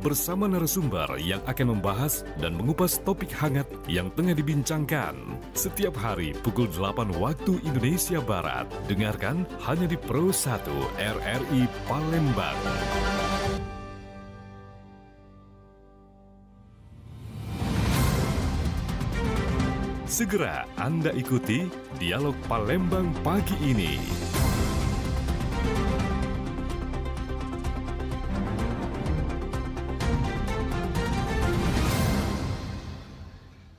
bersama narasumber yang akan membahas dan mengupas topik hangat yang tengah dibincangkan. Setiap hari pukul 8 waktu Indonesia Barat. Dengarkan hanya di Pro 1 RRI Palembang. Segera Anda ikuti Dialog Palembang pagi ini.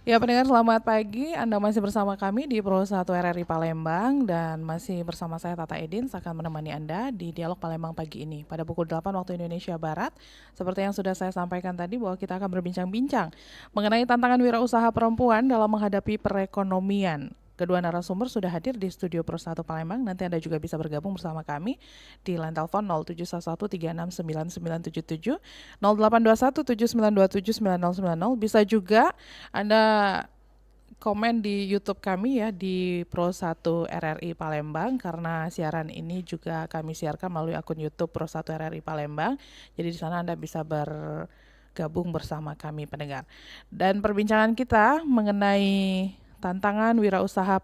Ya pendengar, selamat pagi. Anda masih bersama kami di Pro 1 RRI Palembang dan masih bersama saya Tata Edin akan menemani Anda di Dialog Palembang pagi ini pada pukul 8 waktu Indonesia Barat. Seperti yang sudah saya sampaikan tadi bahwa kita akan berbincang-bincang mengenai tantangan wirausaha perempuan dalam menghadapi perekonomian. Kedua narasumber sudah hadir di studio Pro 1 Palembang. Nanti Anda juga bisa bergabung bersama kami di line telepon 0711369977, 082179279090. Bisa juga Anda komen di YouTube kami ya di Pro 1 RRI Palembang, karena siaran ini juga kami siarkan melalui akun YouTube Pro 1 RRI Palembang. Jadi di sana Anda bisa bergabung bersama kami pendengar. Dan perbincangan kita mengenai tantangan wirausaha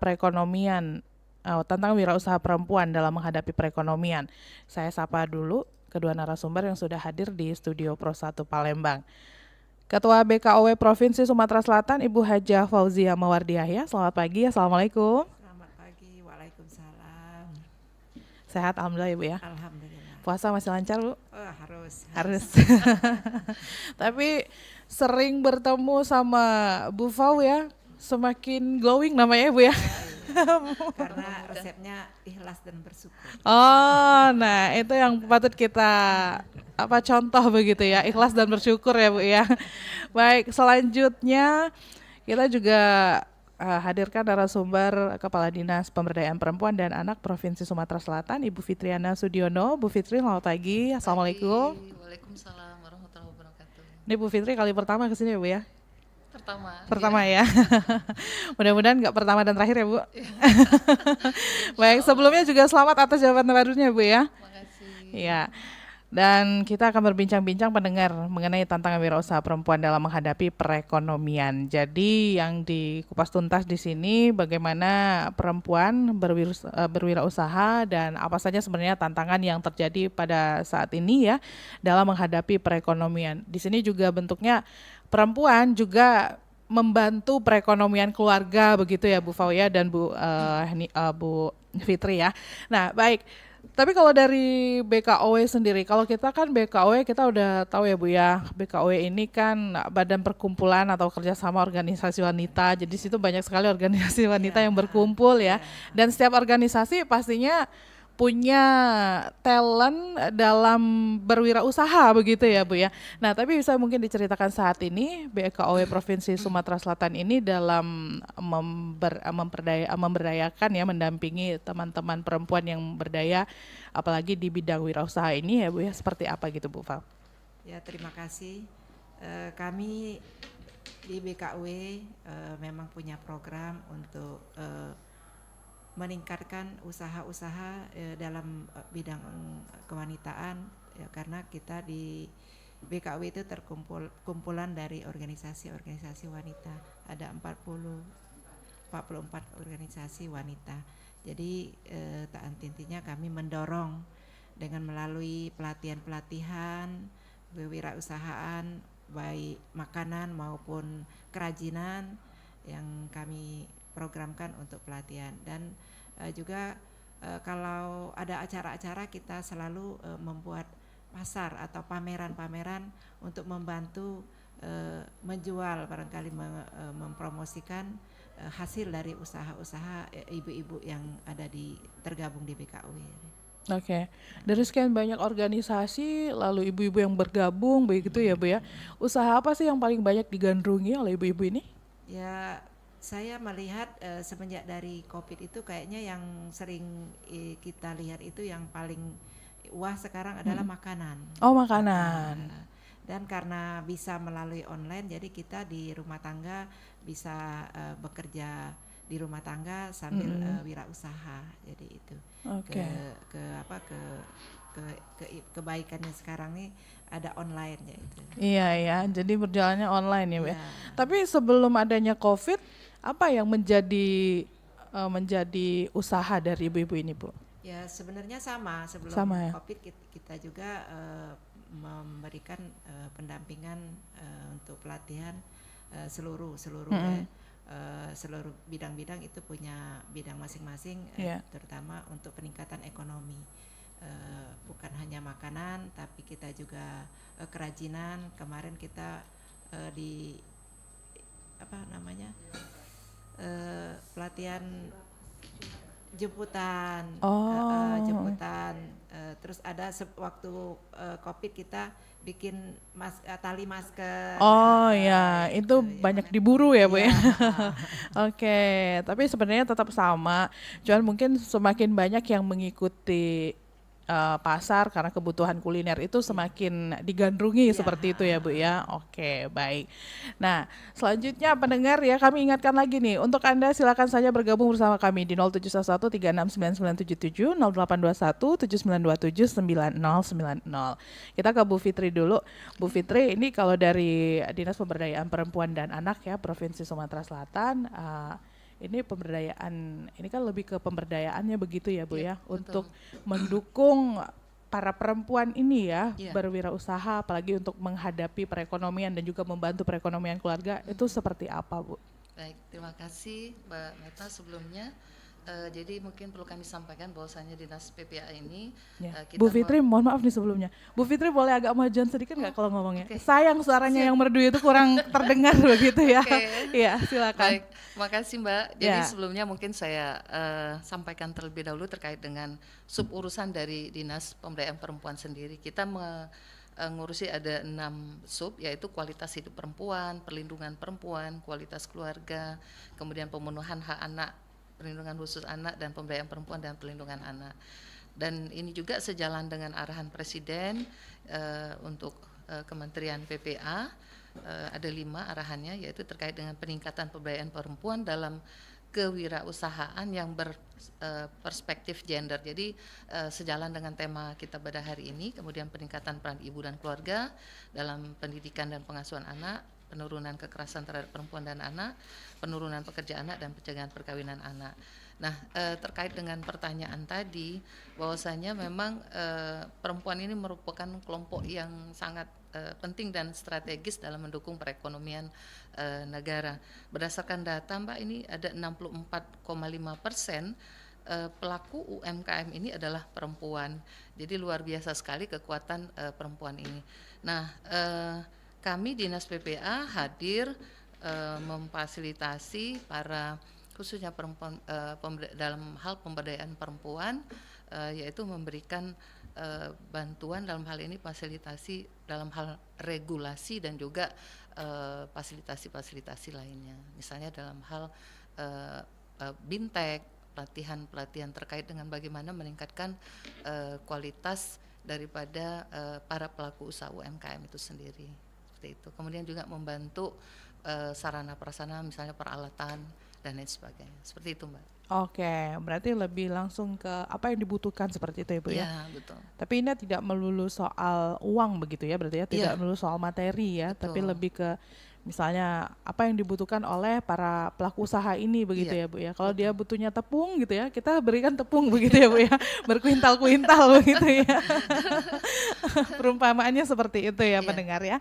perempuan dalam menghadapi perekonomian. Saya sapa dulu kedua narasumber yang sudah hadir di studio Pro 1 Palembang. Ketua BKOW Provinsi Sumatera Selatan, Ibu Hajah Fauzia Mawardiahya. Selamat pagi, Assalamualaikum. Selamat pagi, waalaikumsalam. Sehat, alhamdulillah Ibu ya. Alhamdulillah. Puasa masih lancar Bu? Harus. Tapi sering bertemu sama Bu Fau ya, semakin glowing namanya Bu ya. Karena resepnya ikhlas dan bersyukur. Oh, nah itu yang patut kita contoh begitu ya, ikhlas dan bersyukur ya Bu ya. Baik, selanjutnya kita juga hadirkan narasumber Kepala Dinas Pemberdayaan Perempuan dan Anak Provinsi Sumatera Selatan, Ibu Fitriana Sudiono. Bu Fitri, selamat pagi. Assalamualaikum. Waalaikumsalam warahmatullahi wabarakatuh. Ini Bu Fitri kali pertama kesini ya Bu ya? Pertama ya. Mudah-mudahan nggak pertama dan terakhir ya Bu. Baik, sebelumnya juga selamat atas jabatan barunya Bu ya. Makasih. Ya. Dan kita akan berbincang-bincang pendengar mengenai tantangan wirausaha perempuan dalam menghadapi perekonomian. Jadi yang dikupas tuntas di sini bagaimana perempuan berwirausaha dan apa saja sebenarnya tantangan yang terjadi pada saat ini ya dalam menghadapi perekonomian. Di sini juga bentuknya perempuan juga membantu perekonomian keluarga begitu ya Bu Fauya dan Bu Fitri ya. Nah, baik. Tapi kalau dari BKOW sendiri, kalau kita kan BKOW kita udah tahu ya Bu ya, BKOW ini kan Badan Perkumpulan atau Kerjasama Organisasi Wanita, jadi situ banyak sekali organisasi wanita yang berkumpul ya, dan setiap organisasi pastinya punya talent dalam berwirausaha begitu ya Bu ya. Nah tapi bisa mungkin diceritakan saat ini BKOW Provinsi Sumatera Selatan ini dalam memberdayakan ya, mendampingi teman-teman perempuan yang berdaya apalagi di bidang wirausaha ini ya Bu ya, seperti apa gitu Bu Fal? Ya, terima kasih. Kami di BKW memang punya program untuk meningkatkan usaha-usaha dalam bidang kewanitaan ya, karena kita di BKW itu kumpulan dari organisasi-organisasi wanita, ada 44 organisasi wanita. Jadi tak henti-hentinya kami mendorong dengan melalui pelatihan-pelatihan kewirausahaan baik makanan maupun kerajinan yang kami programkan untuk pelatihan, dan juga kalau ada acara-acara kita selalu membuat pasar atau pameran-pameran untuk membantu menjual, barangkali mempromosikan hasil dari usaha-usaha ibu-ibu yang ada tergabung di BKW. Oke, dari sekian banyak organisasi lalu ibu-ibu yang bergabung begitu ya Bu ya, usaha apa sih yang paling banyak digandrungi oleh ibu-ibu ini? Ya, saya melihat semenjak dari COVID itu kayaknya yang sering kita lihat itu yang paling wah sekarang adalah makanan. Oh, makanan. Dan karena bisa melalui online, jadi kita di rumah tangga bisa bekerja di rumah tangga sambil wirausaha. Jadi itu kebaikannya sekarang nih ada online ya itu. Iya ya, jadi berjalannya online ya Bu ya. Ya. Tapi sebelum adanya COVID, apa yang menjadi usaha dari ibu-ibu ini Bu? Ya sebenarnya sama sebelum Sama ya? COVID kita juga memberikan pendampingan untuk pelatihan seluruh Mm-mm. seluruh bidang-bidang itu punya bidang masing-masing, Iya. terutama untuk peningkatan ekonomi. Bukan hanya makanan, tapi kita juga kerajinan. Kemarin kita di apa namanya pelatihan jemputan, Oh. jemputan. Terus ada waktu COVID kita bikin tali masker. Oh ya, itu ya banyak kan? diburu ya Bu ya. Iya. Oke, tapi sebenarnya tetap sama. Cuman mungkin semakin banyak yang mengikuti pasar karena kebutuhan kuliner itu semakin digandrungi Iya. seperti itu ya Bu ya. Oke, baik. Nah, selanjutnya pendengar ya kami ingatkan lagi nih untuk Anda silakan saja bergabung bersama kami di 0711 369977 0821 7927 9090. Kita ke Bu Fitri dulu. Bu Fitri, ini kalau dari Dinas Pemberdayaan Perempuan dan Anak ya Provinsi Sumatera Selatan, ini pemberdayaan, ini kan lebih ke pemberdayaannya begitu ya Bu Iya, ya, betul. untuk mendukung para perempuan ini ya Iya. berwirausaha, apalagi untuk menghadapi perekonomian dan juga membantu perekonomian keluarga, itu seperti apa Bu? Baik, terima kasih Mbak Meta sebelumnya. Jadi mungkin perlu kami sampaikan bahwasanya Dinas PPA ini Ya. kita Bu Fitri, mohon maaf nih sebelumnya. Bu Fitri boleh agak majuan sedikit nggak kalau ngomongnya? oke. Sayang suaranya Siap. yang merdu itu kurang terdengar begitu ya. Oke. Iya, silakan. Baik, makasih Mbak. Jadi Ya. sebelumnya mungkin saya sampaikan terlebih dahulu terkait dengan sub urusan dari Dinas Pemberdayaan Perempuan sendiri. Kita ngurusi ada 6 sub, yaitu kualitas hidup perempuan, perlindungan perempuan, kualitas keluarga, kemudian pemenuhan hak anak, perlindungan khusus anak, dan pemberdayaan perempuan dan perlindungan anak. Dan ini juga sejalan dengan arahan Presiden untuk Kementerian PPA. Ada 5 arahannya, yaitu terkait dengan peningkatan pemberdayaan perempuan dalam kewirausahaan yang berperspektif gender. Jadi sejalan dengan tema kita pada hari ini, kemudian peningkatan peran ibu dan keluarga dalam pendidikan dan pengasuhan anak, penurunan kekerasan terhadap perempuan dan anak, penurunan pekerja anak, dan pencegahan perkawinan anak. Nah, terkait dengan pertanyaan tadi, bahwasanya memang perempuan ini merupakan kelompok yang sangat penting dan strategis dalam mendukung perekonomian negara. Berdasarkan data Mbak, ini ada 64,5% pelaku UMKM ini adalah perempuan. Jadi luar biasa sekali kekuatan perempuan ini. Nah, kami Dinas PPA hadir memfasilitasi para khususnya perempuan dalam hal pemberdayaan perempuan, yaitu memberikan bantuan dalam hal ini fasilitasi dalam hal regulasi dan juga fasilitasi-fasilitasi lainnya. Misalnya dalam hal bintek, pelatihan-pelatihan terkait dengan bagaimana meningkatkan kualitas daripada para pelaku usaha UMKM itu sendiri. Seperti itu. Kemudian juga membantu sarana prasarana, misalnya peralatan dan lain sebagainya. Seperti itu Mbak. Oke, berarti lebih langsung ke apa yang dibutuhkan seperti itu ya Bu ya. Iya, betul. Tapi ini tidak melulu soal uang begitu ya, berarti ya tidak Iya. melulu soal materi ya, tapi Betul. lebih ke misalnya apa yang dibutuhkan oleh para pelaku usaha ini begitu Iya, ya Bu ya. Kalau dia butuhnya tepung gitu ya, kita berikan tepung begitu ya Bu ya, berkuintal-kuintal begitu ya. Perumpamaannya seperti itu ya Iya. pendengar ya.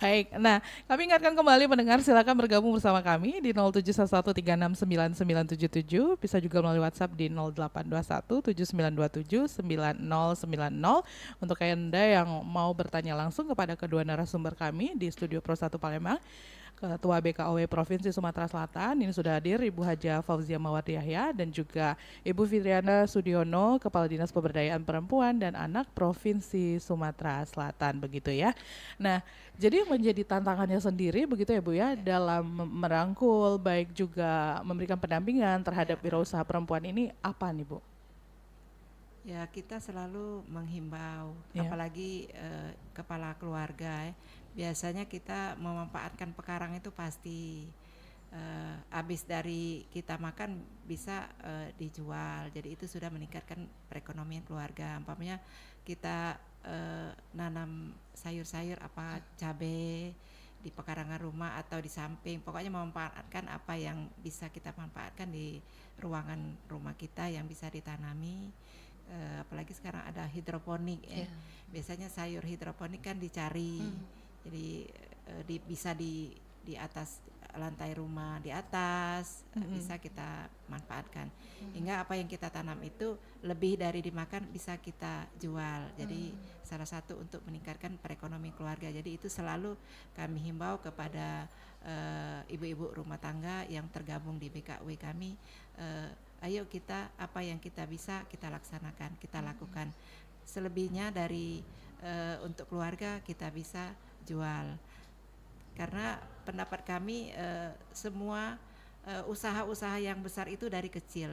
Baik, nah kami ingatkan kembali pendengar silakan bergabung bersama kami di 0711369977, bisa juga melalui WhatsApp di 082179279090 untuk Anda yang mau bertanya langsung kepada kedua narasumber kami di Studio Pro 1 Palembang. Ketua BKOW Provinsi Sumatera Selatan ini sudah hadir Ibu Haja Fauzia Mawardi Yahya dan juga Ibu Fitriana Sudiono, Kepala Dinas Pemberdayaan Perempuan dan Anak Provinsi Sumatera Selatan begitu ya. Nah, jadi menjadi tantangannya sendiri begitu ya Bu ya dalam merangkul baik juga memberikan pendampingan terhadap wirausaha perempuan ini apa nih Bu? Ya kita selalu menghimbau, Ya. apalagi kepala keluarga ya. Biasanya kita memanfaatkan pekarang itu pasti habis dari kita makan bisa dijual. Jadi itu sudah meningkatkan perekonomian keluarga. Umpamanya kita nanam sayur-sayur apa cabai di pekarangan rumah atau di samping, pokoknya memanfaatkan apa yang bisa kita manfaatkan di ruangan rumah kita yang bisa ditanami. Apalagi sekarang ada hidroponik ya. Iya. Biasanya sayur hidroponik kan dicari, jadi bisa di atas lantai rumah di atas bisa kita manfaatkan, hingga apa yang kita tanam itu lebih dari dimakan bisa kita jual. Jadi salah satu untuk meningkatkan perekonomian keluarga. Jadi itu selalu kami himbau kepada ibu-ibu rumah tangga yang tergabung di BKW kami, ayo kita apa yang kita bisa kita laksanakan, kita lakukan. Selebihnya dari untuk keluarga kita bisa jual. Karena pendapat kami semua usaha-usaha yang besar itu dari kecil,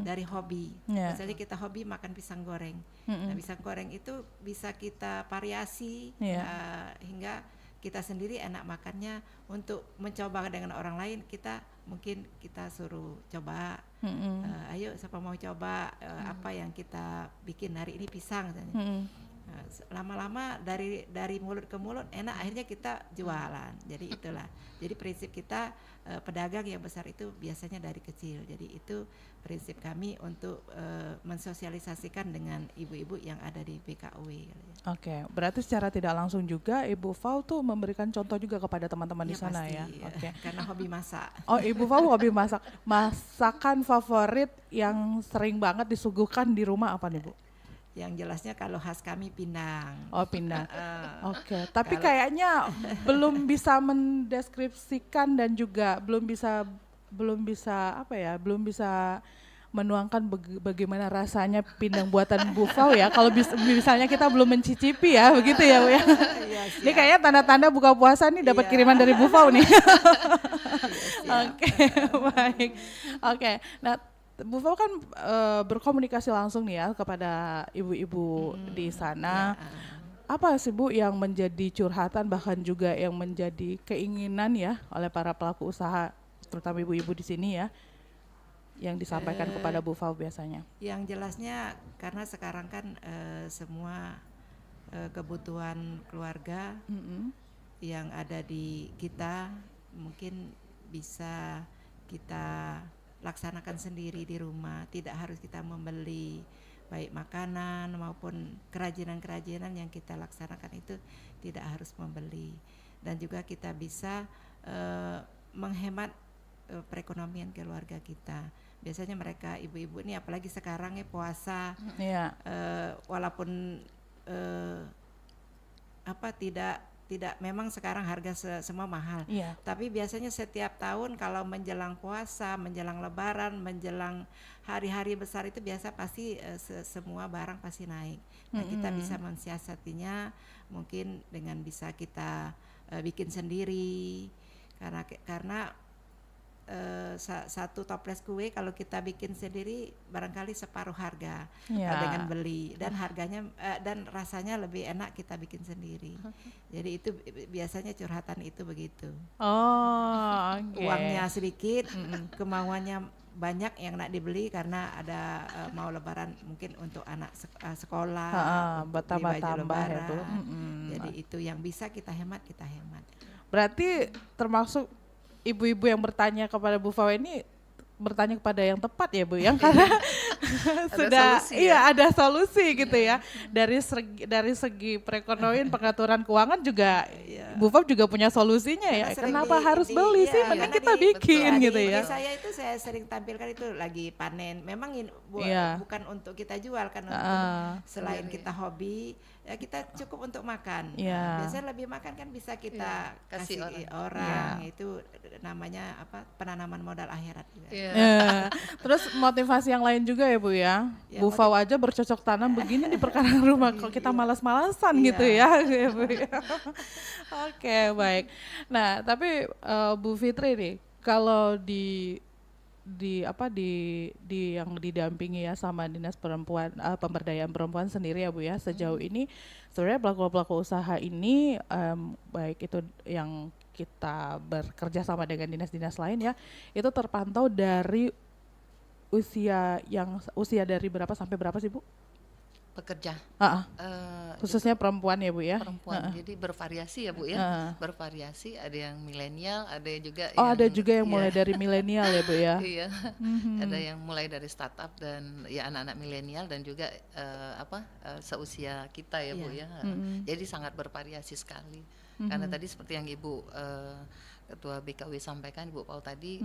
dari hobi. Yeah. Misalnya kita hobi makan pisang goreng. Nah, pisang goreng itu bisa kita variasi hingga kita sendiri enak makannya. Untuk mencoba dengan orang lain, kita mungkin kita suruh coba. Ayo siapa mau coba apa yang kita bikin hari ini pisang. Lama-lama dari mulut ke mulut enak, akhirnya kita jualan. Jadi itulah. Jadi prinsip kita pedagang yang besar itu biasanya dari kecil. Jadi itu prinsip kami untuk mensosialisasikan dengan ibu-ibu yang ada di BKW. Oke, berarti secara tidak langsung juga Ibu Fau tuh memberikan contoh juga kepada teman-teman di sana pasti, ya. Oke. Karena hobi masak. Oh, Ibu Fau hobi masak. Masakan favorit yang sering banget disuguhkan di rumah apa nih, Bu? Yang jelasnya kalau khas kami pindang. Oh, pindang. Oke, tapi kayaknya belum bisa mendeskripsikan dan juga belum bisa apa ya, belum bisa menuangkan bagaimana rasanya pindang buatan Bu Fau ya. Kalau misalnya kita belum mencicipi ya, begitu ya, Bu ya. Ini kayaknya tanda-tanda buka puasa nih dapat kiriman dari Bu Fau nih. Oke, baik. Oke, nah Bu Fau kan berkomunikasi langsung nih ya kepada ibu-ibu di sana. Apa sih Bu yang menjadi curhatan bahkan juga yang menjadi keinginan ya oleh para pelaku usaha, terutama ibu-ibu di sini ya, yang disampaikan kepada Bu Fau biasanya? Yang jelasnya karena sekarang kan semua kebutuhan keluarga yang ada di kita mungkin bisa kita laksanakan sendiri di rumah, tidak harus kita membeli, baik makanan maupun kerajinan-kerajinan yang kita laksanakan itu tidak harus membeli. Dan juga kita bisa menghemat perekonomian keluarga kita. Biasanya mereka ibu-ibu ini apalagi sekarang ya puasa, walaupun tidak memang sekarang harga semua mahal. Tapi biasanya setiap tahun kalau menjelang puasa, menjelang lebaran, menjelang hari-hari besar itu biasa pasti semua barang pasti naik. Nah, kita bisa mensiasatinya mungkin dengan bisa kita bikin sendiri. Karena satu toples kue kalau kita bikin sendiri barangkali separuh harga dengan beli, dan harganya dan rasanya lebih enak kita bikin sendiri. Jadi itu biasanya curhatan itu begitu. Uangnya sedikit, kemauannya banyak yang nak dibeli karena ada mau lebaran mungkin untuk anak sekolah, untuk beli baju lebaran. Ya, jadi itu yang bisa kita hemat. Berarti termasuk ibu-ibu yang bertanya kepada Bu Fau ini bertanya kepada yang tepat ya Bu, yang karena sudah ada solusi gitu ya. Dari segi perekonomian, pengaturan keuangan juga Bu Fau juga punya solusinya ya. Kenapa harus beli sih? Mending kita bikin gitu ya. Saya sering tampilkan itu lagi panen. Memang bukan untuk kita jual kan, untuk selain kita hobi ya kita cukup untuk makan. Biasanya lebih makan kan bisa kita kasih orang. Itu namanya apa? Penanaman modal akhirat juga. Terus motivasi yang lain juga ya Bu ya. Bu Fau aja bercocok tanam begini di perkarangan rumah, kalau kita malas-malasan gitu ya, Bu ya. Oke, baik. Nah, tapi Bu Fitri nih, kalau di yang didampingi ya sama Dinas Perempuan, Pemberdayaan Perempuan sendiri ya Bu ya, sejauh ini sebenarnya pelaku usaha ini baik itu yang kita bekerja sama dengan dinas-dinas lain ya, itu terpantau dari usia dari berapa sampai berapa sih Bu? pekerja. Ah, Eh, khususnya perempuan ya Bu ya? perempuan. Jadi bervariasi ya Bu ya. Bervariasi, ada yang milenial, ada juga Oh yang ada juga yang mulai iya, dari milenial ya Bu ya? iya. Ada yang mulai dari startup dan ya anak-anak milenial dan juga seusia kita ya Bu ya. Jadi sangat bervariasi sekali. Karena tadi seperti yang Ibu Ketua BKW sampaikan, Ibu Paul tadi,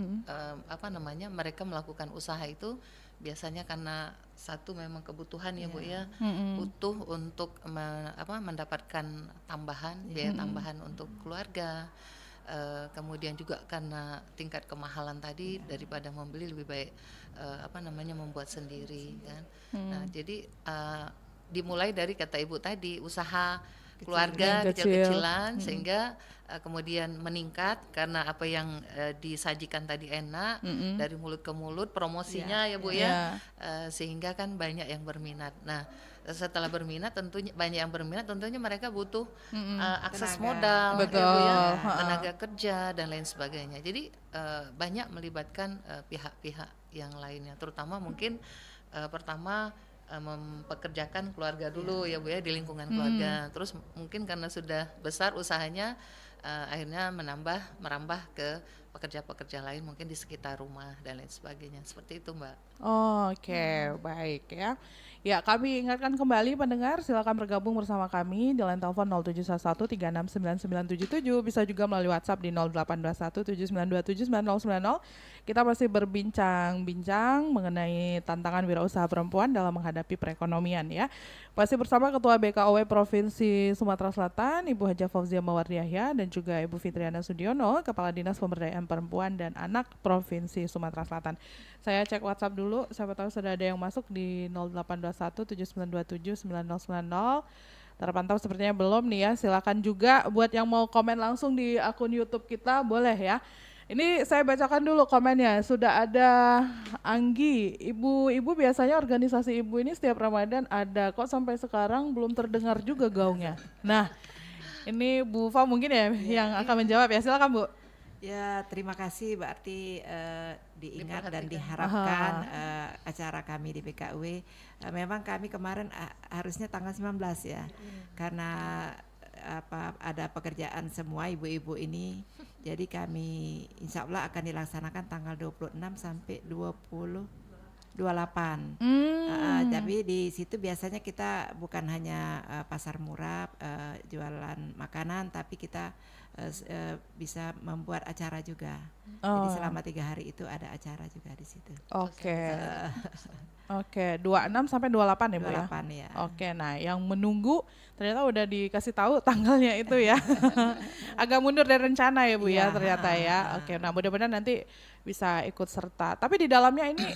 mereka melakukan usaha itu biasanya karena satu memang kebutuhan ya Bu ya, butuh untuk mendapatkan tambahan biaya tambahan untuk keluarga. Kemudian juga karena tingkat kemahalan tadi, daripada membeli lebih baik membuat sendiri kan. Nah jadi dimulai dari kata Ibu tadi, usaha keluarga Yang kecil. kecil-kecilan, sehingga kemudian meningkat karena apa yang disajikan tadi enak, dari mulut ke mulut promosinya ya Bu ya. Sehingga kan banyak yang berminat. Nah setelah berminat, tentunya banyak yang berminat, tentunya mereka butuh akses Tenaga. modal Betul. ya Bu ya, Ha-ha. tenaga kerja dan lain sebagainya. Jadi banyak melibatkan pihak-pihak yang lainnya, terutama mungkin pertama mempekerjakan keluarga dulu ya Bu ya, di lingkungan keluarga. Terus mungkin karena sudah besar usahanya, akhirnya merambah ke pekerja-pekerja lain mungkin di sekitar rumah dan lain sebagainya. Seperti itu Mbak. Oh, oke, baik ya. Ya, kami ingatkan kembali pendengar, silakan bergabung bersama kami di line telepon 0711 369977, bisa juga melalui WhatsApp di 0821 7927 9090. Kita masih berbincang-bincang mengenai tantangan wirausaha perempuan dalam menghadapi perekonomian ya. Masih bersama Ketua BKOW Provinsi Sumatera Selatan, Ibu Haja Fauzia Mawardiahya, dan juga Ibu Fitriana Sudiono, Kepala Dinas Pemberdayaan Perempuan dan Anak Provinsi Sumatera Selatan. Saya cek WhatsApp dulu, siapa tahu sudah ada yang masuk di 0821 7927 9090. Terpantau sepertinya belum nih ya. Silakan juga buat yang mau komen langsung di akun YouTube kita, boleh ya. Ini saya bacakan dulu komennya. Sudah ada Anggi, ibu biasanya organisasi ibu ini setiap Ramadan ada, kok sampai sekarang belum terdengar juga gaungnya. Nah, ini Bu Fa mungkin ya yang akan menjawab ya. Silakan Bu. Ya, terima kasih berarti diingat dan diharapkan acara kami di BKW. Memang kami kemarin harusnya tanggal 19 ya. Karena ada pekerjaan semua ibu-ibu ini. Jadi kami insya Allah akan dilaksanakan tanggal 26 sampai 28. Tapi di situ biasanya kita bukan hanya pasar murah, jualan makanan, tapi kita bisa membuat acara juga. Jadi selama 3 hari itu ada acara juga di situ. Oke. Oke, 26 sampai 28 ya Bu ya? 28 ya. Oke, nah yang menunggu ternyata udah dikasih tahu tanggalnya itu ya. Agak mundur dari rencana ya Bu ya ternyata ya. Oke, nah mudah-mudahan nanti bisa ikut serta. Tapi di dalamnya ini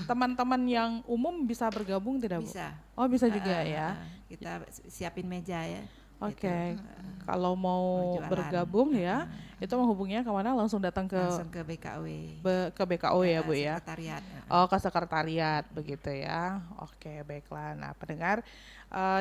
teman-teman yang umum bisa bergabung tidak Bu? Bisa. Oh bisa juga ya. Kita siapin meja ya. Oke, Gitu. kalau mau jualan. bergabung ya, itu menghubunginya kemana? Langsung datang ke Langsung ke BKW. ke BKO ya Bu ya? Sekretariat. Oh, ke sekretariat begitu ya. Oke, baiklah. Nah, pendengar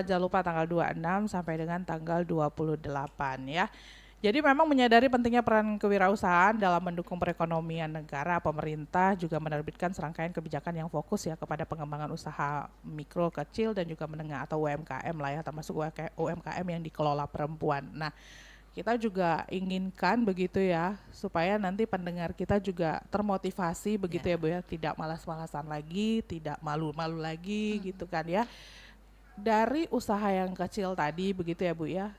jangan lupa tanggal 26 sampai dengan tanggal 28 ya. Jadi memang menyadari pentingnya peran kewirausahaan dalam mendukung perekonomian negara, pemerintah juga menerbitkan serangkaian kebijakan yang fokus ya kepada pengembangan usaha mikro, kecil dan juga menengah atau UMKM lah ya, termasuk UMKM yang dikelola perempuan. Nah, kita juga inginkan begitu ya, supaya nanti pendengar kita juga termotivasi begitu ya Bu ya, tidak malas-malasan lagi, tidak malu-malu lagi gitu kan ya. Dari usaha yang kecil tadi begitu ya Bu ya,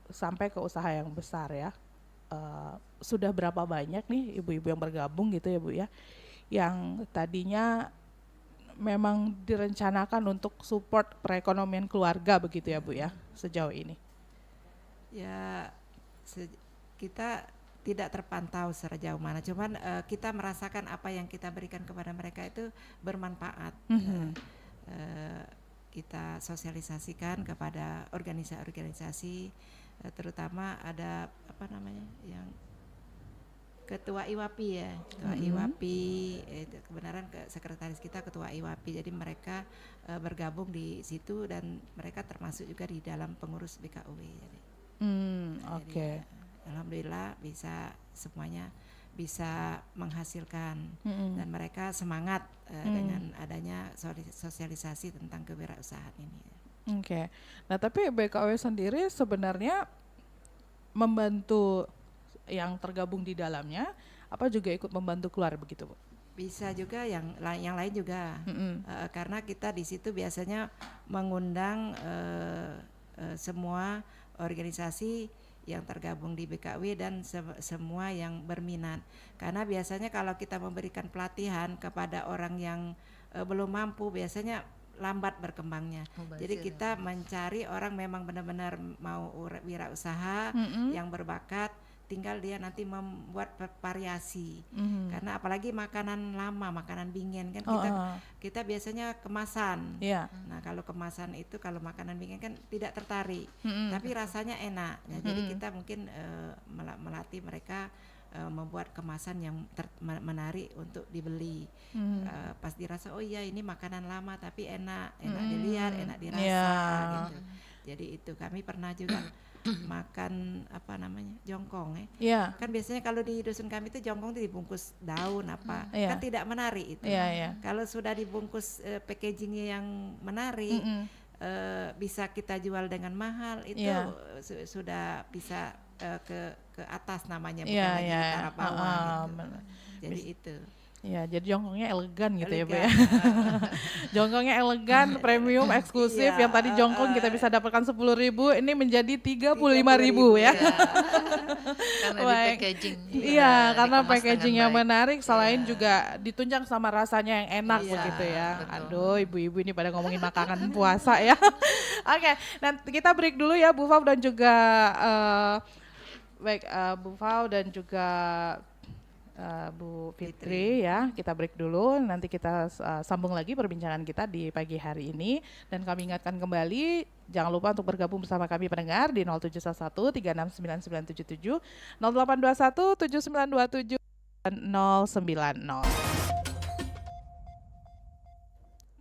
sampai ke usaha yang besar ya. Sudah berapa banyak nih ibu-ibu yang bergabung gitu ya Bu ya, yang tadinya memang direncanakan untuk support perekonomian keluarga begitu ya Bu ya, sejauh ini? Ya, kita tidak terpantau sejauh mana, cuman kita merasakan apa yang kita berikan kepada mereka itu bermanfaat. Kita sosialisasikan kepada organisasi-organisasi, terutama ada yang ketua IWAPI ya, ketua IWAPI, kebenaran sekretaris kita ketua IWAPI, jadi mereka bergabung di situ dan mereka termasuk juga di dalam pengurus BKOW. Jadi, Oke. Alhamdulillah bisa semuanya bisa menghasilkan dan mereka semangat dengan adanya sosialisasi tentang kewirausahaan ini. Oke. Nah, tapi BKW sendiri sebenarnya membantu yang tergabung di dalamnya, apa juga ikut membantu keluar begitu, Bu? Bisa juga yang lain juga. Mm-mm. Karena kita di situ biasanya mengundang semua organisasi yang tergabung di BKW dan semua yang berminat. Karena biasanya kalau kita memberikan pelatihan kepada orang yang belum mampu, biasanya lambat berkembangnya. Jadi kita mencari orang memang benar-benar mau wirausaha yang berbakat, tinggal dia nanti membuat variasi. Karena apalagi makanan lama, makanan bingen kan kita biasanya kemasan. Iya. Nah, kalau kemasan itu kalau makanan bingen kan tidak tertarik, tapi rasanya enak. Nah, jadi kita mungkin melatih mereka membuat kemasan yang menarik untuk dibeli. Pas dirasa, oh iya ini makanan lama tapi enak dilihat, enak dirasa gitu. Jadi itu kami pernah juga makan apa namanya jongkong kan biasanya kalau di dusun kami itu jongkong itu dibungkus daun apa kan tidak menarik itu. Kalau sudah dibungkus packagingnya yang menarik bisa kita jual dengan mahal itu sudah bisa ke atas namanya bukan lagi di taraf bawah gitu. Jadi itu. Ya, jadi jongkongnya elegan gitu ya, Bu ya. Jongkongnya elegan, premium, eksklusif. Yang tadi jongkong kita bisa dapatkan 10.000, ini menjadi 35.000 ya. Karena di packaging. Iya, karena packaging yang menarik, selain juga ditunjang sama rasanya yang enak begitu ya. Betul. Aduh, ibu-ibu ini pada ngomongin makanan puasa ya. Oke, nanti kita break dulu ya, Bu Fau dan juga Bu Fau dan juga Bu Fitri ya, kita break dulu, nanti kita sambung lagi perbincangan kita di pagi hari ini. Dan kami ingatkan kembali, jangan lupa untuk bergabung bersama kami pendengar di 0711 369977, 0821 7927 090.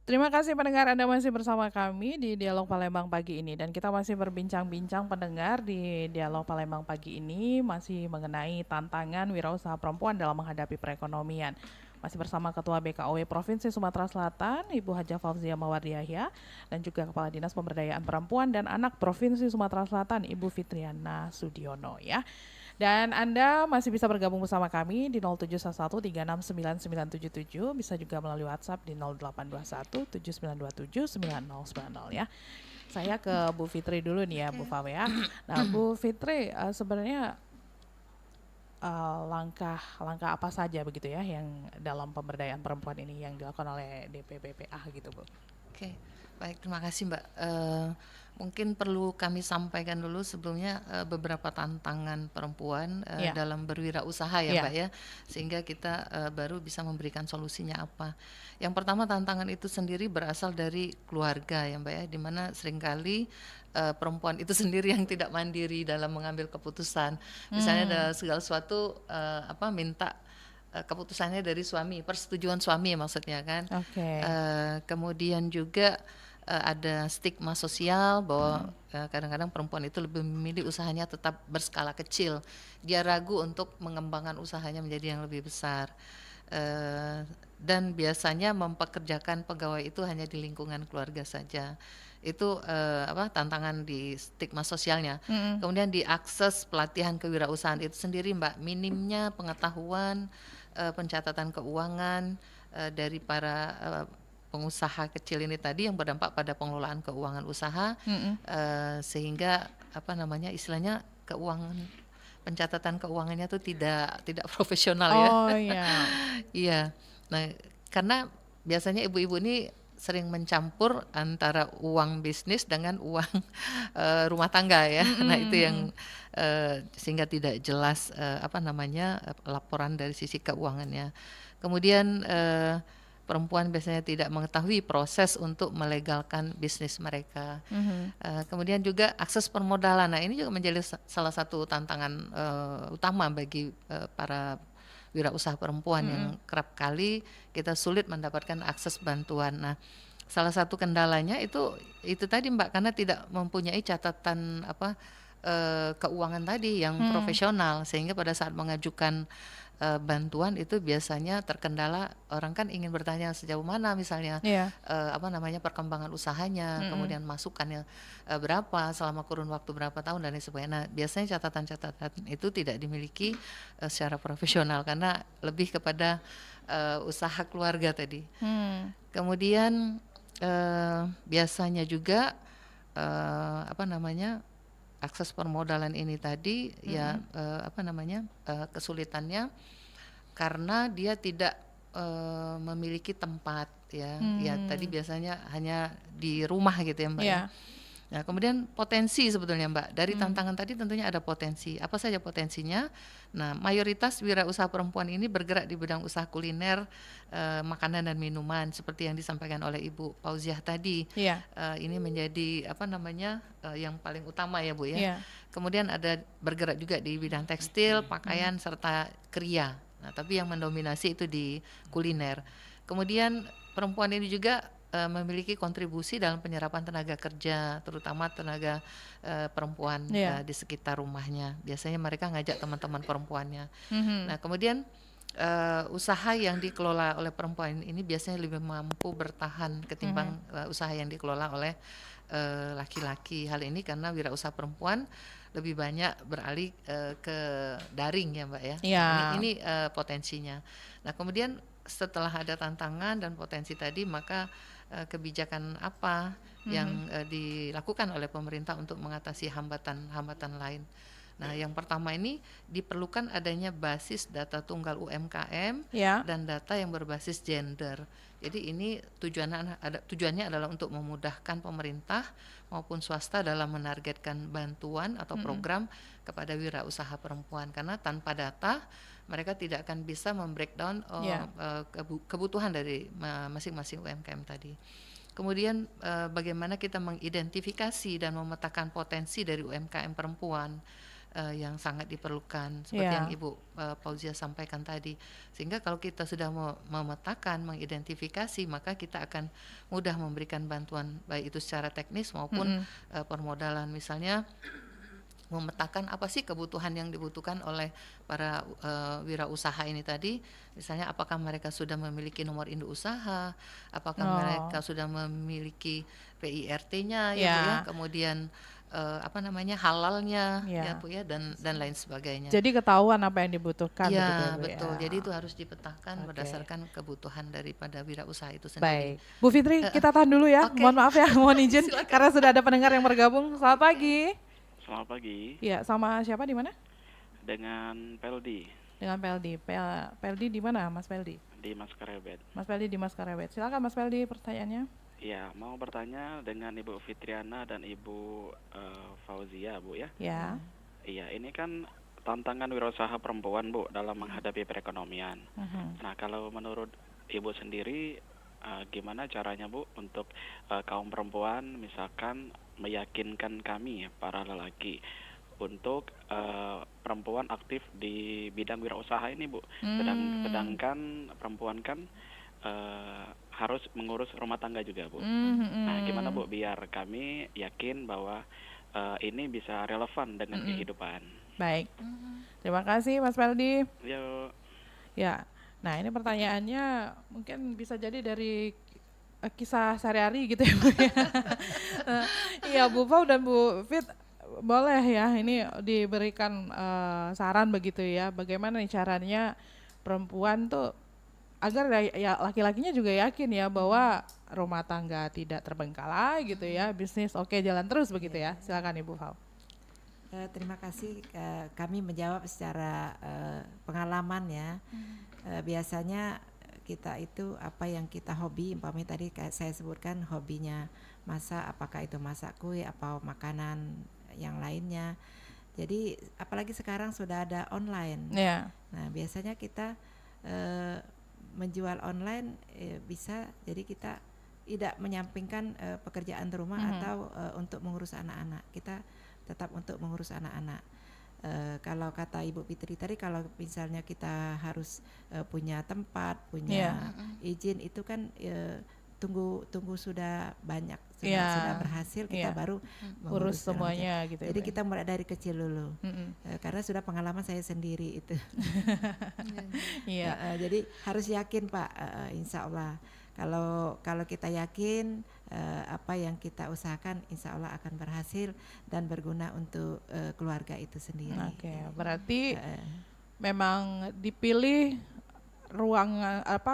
Terima kasih pendengar, Anda masih bersama kami di Dialog Palembang pagi ini, dan kita masih berbincang-bincang pendengar di Dialog Palembang pagi ini masih mengenai tantangan wirausaha perempuan dalam menghadapi perekonomian. Masih bersama Ketua BKW Provinsi Sumatera Selatan, Ibu Hajah Fauzia Mawardiahya, dan juga Kepala Dinas Pemberdayaan Perempuan dan Anak Provinsi Sumatera Selatan, Ibu Fitriana Sudiono ya. Dan Anda masih bisa bergabung bersama kami di 0711369977, bisa juga melalui WhatsApp di 082179279090 ya. Saya ke Bu Fitri dulu nih ya, Bu Fau ya. Nah, Bu Fitri, sebenarnya langkah apa saja begitu ya yang dalam pemberdayaan perempuan ini yang dilakukan oleh DPPPA gitu, Bu? Oke, baik, terima kasih Mbak. Mungkin perlu kami sampaikan dulu sebelumnya beberapa tantangan perempuan dalam berwirausaha ya Mbak ya, sehingga kita baru bisa memberikan solusinya apa. Yang pertama, tantangan itu sendiri berasal dari keluarga ya Mbak ya, di mana seringkali perempuan itu sendiri yang tidak mandiri dalam mengambil keputusan. Misalnya ada segala sesuatu minta keputusannya dari suami, persetujuan suami maksudnya kan. Kemudian juga ada stigma sosial bahwa kadang-kadang perempuan itu lebih memilih usahanya tetap berskala kecil. Dia ragu untuk mengembangkan usahanya menjadi yang lebih besar. Dan biasanya mempekerjakan pegawai itu hanya di lingkungan keluarga saja. Itu tantangan di stigma sosialnya. Kemudian di akses pelatihan kewirausahaan itu sendiri Mbak, minimnya pengetahuan pencatatan keuangan dari para pengusaha kecil ini tadi yang berdampak pada pengelolaan keuangan usaha, sehingga istilahnya keuangan, pencatatan keuangannya tuh tidak profesional ya. Iya. Nah, karena biasanya ibu-ibu ini sering mencampur antara uang bisnis dengan uang rumah tangga ya. Nah, itu yang sehingga tidak jelas laporan dari sisi keuangannya. Kemudian perempuan biasanya tidak mengetahui proses untuk melegalkan bisnis mereka. Kemudian juga akses permodalan. Nah, ini juga menjadi salah satu tantangan utama bagi para wirausaha perempuan yang kerap kali kita sulit mendapatkan akses bantuan. Nah, salah satu kendalanya itu tadi Mbak, karena tidak mempunyai catatan keuangan tadi yang profesional, sehingga pada saat mengajukan bantuan itu biasanya terkendala, orang kan ingin bertanya sejauh mana misalnya Iya. perkembangan usahanya, kemudian masukannya berapa selama kurun waktu berapa tahun dan lain sebagainya. Nah, biasanya catatan-catatan itu tidak dimiliki secara profesional karena lebih kepada usaha keluarga tadi. Kemudian biasanya juga akses permodalan ini tadi ya kesulitannya karena dia tidak memiliki tempat ya. Ya tadi biasanya hanya di rumah gitu ya Mbak. Iya. Ya. Nah, kemudian potensi sebetulnya Mbak, dari tantangan tadi tentunya ada potensi. Apa saja potensinya? Nah, mayoritas wirausaha perempuan ini bergerak di bidang usaha kuliner, makanan dan minuman seperti yang disampaikan oleh Ibu Fauziah tadi. Iya. Ini menjadi yang paling utama ya Bu ya. Iya. Kemudian ada bergerak juga di bidang tekstil, pakaian serta kria. Nah, tapi yang mendominasi itu di kuliner. Kemudian perempuan ini juga memiliki kontribusi dalam penyerapan tenaga kerja, terutama tenaga perempuan di sekitar rumahnya. Biasanya mereka ngajak teman-teman perempuannya. Nah, kemudian usaha yang dikelola oleh perempuan ini biasanya lebih mampu bertahan ketimbang usaha yang dikelola oleh laki-laki. Hal ini karena wirausaha perempuan lebih banyak beralih ke daring ya Mbak ya. Iya. Ini potensinya. Nah, kemudian setelah ada tantangan dan potensi tadi, maka kebijakan apa yang dilakukan oleh pemerintah untuk mengatasi hambatan-hambatan lain. Nah, yang pertama ini diperlukan adanya basis data tunggal UMKM dan data yang berbasis gender. Jadi ini tujuannya adalah untuk memudahkan pemerintah maupun swasta dalam menargetkan bantuan atau program kepada wirausaha perempuan, karena tanpa data mereka tidak akan bisa membreakdown kebutuhan dari masing-masing UMKM tadi. Kemudian bagaimana kita mengidentifikasi dan memetakan potensi dari UMKM perempuan yang sangat diperlukan seperti yang Ibu Fauziah sampaikan tadi. Sehingga kalau kita sudah memetakan, mengidentifikasi, maka kita akan mudah memberikan bantuan baik itu secara teknis maupun permodalan. Misalnya memetakan apa sih kebutuhan yang dibutuhkan oleh para wirausaha ini tadi. Misalnya apakah mereka sudah memiliki nomor induk usaha, apakah mereka sudah memiliki PIRT-nya ya Bu ya, kemudian halalnya ya Bu ya, dan lain sebagainya. Jadi ketahuan apa yang dibutuhkan ya, begitu, betul. Ya. Jadi itu harus dipetakan berdasarkan kebutuhan daripada wirausaha itu sendiri. Baik. Bu Fitri, kita tahan dulu ya. Mohon maaf ya, mohon izin karena sudah ada pendengar yang bergabung. Selamat pagi. Selamat pagi. Ya, sama siapa, di mana? Dengan Peldi. Dengan Peldi. Peldi di mana, Mas Peldi? Di Maskarebet. Mas Peldi di Maskarebet. Silakan Mas Peldi, pertanyaannya. Ya, mau bertanya dengan Ibu Fitriana dan Ibu Fauzia, Bu ya. Ya. Iya, ini kan tantangan wirausaha perempuan, Bu, dalam menghadapi perekonomian. Nah, kalau menurut Ibu sendiri, gimana caranya, Bu, untuk kaum perempuan misalkan meyakinkan kami para lelaki untuk perempuan aktif di bidang wirausaha ini, Bu. Sedangkan perempuan kan harus mengurus rumah tangga juga, Bu. Nah, gimana, Bu, biar kami yakin bahwa ini bisa relevan dengan kehidupan. Baik. Terima kasih Mas Peldi. Yo. Ya. Nah, ini pertanyaannya mungkin bisa jadi dari kisah sehari-hari gitu ya Bu ya. Iya, Bu Fau dan Bu Fit, boleh ya ini diberikan saran begitu ya, bagaimana nih caranya perempuan tuh agar ya laki-lakinya juga yakin ya bahwa rumah tangga tidak terbengkalai gitu ya, bisnis oke jalan terus begitu ya. Silakan Ibu Fau. Terima kasih, kami menjawab secara pengalaman ya. Biasanya kita itu apa yang kita hobi, umpamanya tadi saya sebutkan hobinya masak, apakah itu masak kue atau makanan yang lainnya. Jadi apalagi sekarang sudah ada online. Yeah. Nah, biasanya kita menjual online bisa, jadi kita tidak menyampingkan pekerjaan di rumah atau untuk mengurus anak-anak. Kita tetap untuk mengurus anak-anak. Kalau kata Ibu Fitri tadi, kalau misalnya kita harus punya tempat, punya izin, itu kan tunggu sudah banyak, Iya. sudah berhasil kita Iya. baru urus mengurus semuanya gitu ya, Jadi Bu, ya? kita mulai dari kecil dulu. Karena sudah pengalaman saya sendiri itu. Iya. Jadi harus yakin Pak, insya Allah. Kalau kita yakin apa yang kita usahakan insya Allah akan berhasil dan berguna untuk keluarga itu sendiri. Oke, berarti memang dipilih ruang